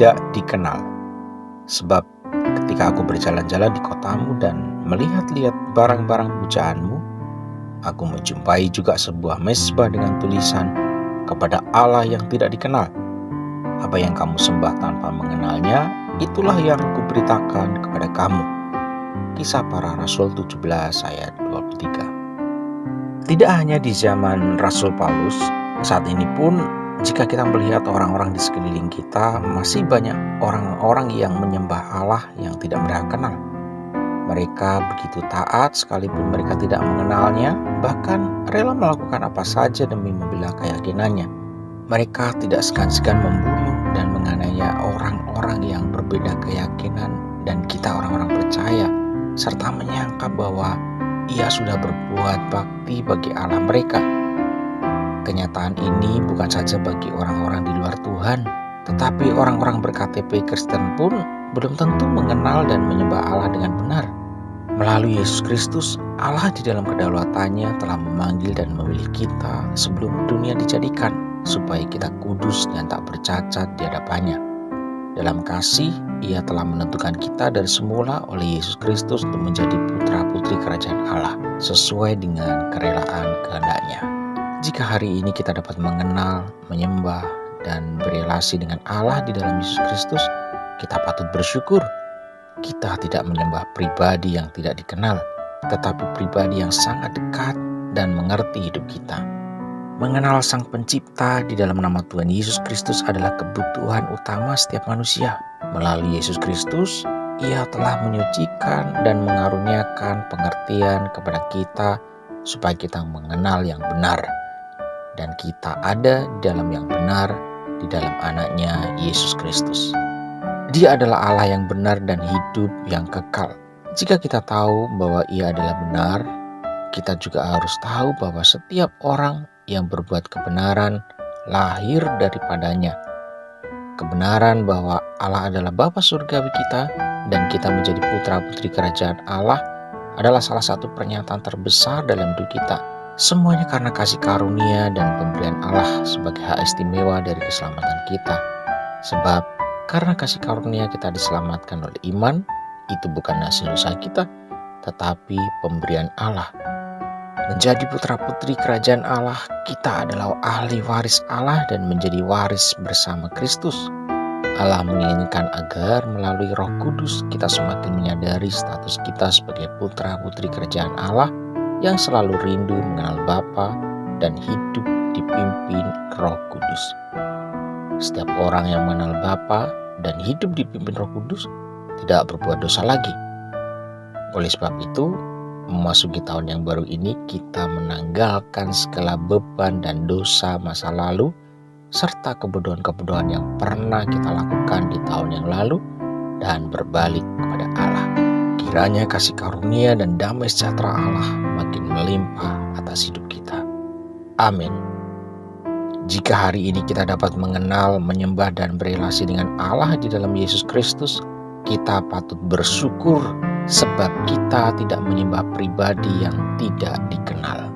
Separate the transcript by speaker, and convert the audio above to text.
Speaker 1: tidak dikenal. Sebab ketika aku berjalan-jalan di kotamu dan melihat-lihat barang-barang pujaanmu, aku menjumpai juga sebuah mezbah dengan tulisan, kepada Allah yang tidak dikenal. Apa yang kamu sembah tanpa mengenalnya, itulah yang kuberitakan kepada kamu. Kisah Para Rasul 17 ayat 23. Tidak hanya di zaman Rasul Paulus, saat ini pun jika kita melihat orang-orang di sekeliling kita, masih banyak orang-orang yang menyembah Allah yang tidak mereka kenal. Mereka begitu taat sekalipun mereka tidak mengenalnya, bahkan rela melakukan apa saja demi membela keyakinannya. Mereka tidak segan-segan membunuh dan menganiaya orang-orang yang berbeda keyakinan dan kita orang-orang percaya, serta menyangka bahwa ia sudah berbuat bakti bagi Allah mereka. Kenyataan ini bukan saja bagi orang-orang di luar Tuhan, tetapi orang-orang berKTP Kristen pun belum tentu mengenal dan menyembah Allah dengan benar. Melalui Yesus Kristus, Allah di dalam kedaulatannya telah memanggil dan memilih kita sebelum dunia dijadikan, supaya kita kudus dan tak bercacat di hadapannya. Dalam kasih, Ia telah menentukan kita dari semula oleh Yesus Kristus untuk menjadi putra-putri kerajaan Allah, sesuai dengan kerelaan kehendak-Nya. Jika hari ini kita dapat mengenal, menyembah, dan berelasi dengan Allah di dalam Yesus Kristus, kita patut bersyukur. Kita tidak menyembah pribadi yang tidak dikenal, tetapi pribadi yang sangat dekat dan mengerti hidup kita. Mengenal Sang Pencipta di dalam nama Tuhan Yesus Kristus adalah kebutuhan utama setiap manusia. Melalui Yesus Kristus, Ia telah menyucikan dan mengaruniakan pengertian kepada kita supaya kita mengenal yang benar. Dan kita ada di dalam yang benar, di dalam Anak-Nya Yesus Kristus. Dia adalah Allah yang benar dan hidup yang kekal. Jika kita tahu bahwa Ia adalah benar, kita juga harus tahu bahwa setiap orang yang berbuat kebenaran lahir daripadanya. Kebenaran bahwa Allah adalah Bapa surgawi kita dan kita menjadi putra-putri kerajaan Allah adalah salah satu pernyataan terbesar dalam hidup kita. Semuanya karena kasih karunia dan pemberian Allah sebagai hak istimewa dari keselamatan kita. Sebab karena kasih karunia kita diselamatkan oleh iman, itu bukan hasil usaha kita, tetapi pemberian Allah. Menjadi putra-putri kerajaan Allah, kita adalah ahli waris Allah dan menjadi waris bersama Kristus. Allah menginginkan agar melalui Roh Kudus kita semakin menyadari status kita sebagai putra-putri kerajaan Allah yang selalu rindu mengenal Bapa dan hidup dipimpin Roh Kudus. Setiap orang yang mengenal Bapa dan hidup dipimpin Roh Kudus tidak berbuat dosa lagi. Oleh sebab itu, memasuki tahun yang baru ini, kita menanggalkan segala beban dan dosa masa lalu, serta kebodohan-kebodohan yang pernah kita lakukan di tahun yang lalu, dan berbalik kepada Allah. Kiranya kasih karunia dan damai sejahtera Allah makin melimpah atas hidup kita. Amin. Jika hari ini kita dapat mengenal, menyembah, dan berelasi dengan Allah di dalam Yesus Kristus, kita patut bersyukur sebab kita tidak menyembah pribadi yang tidak dikenal.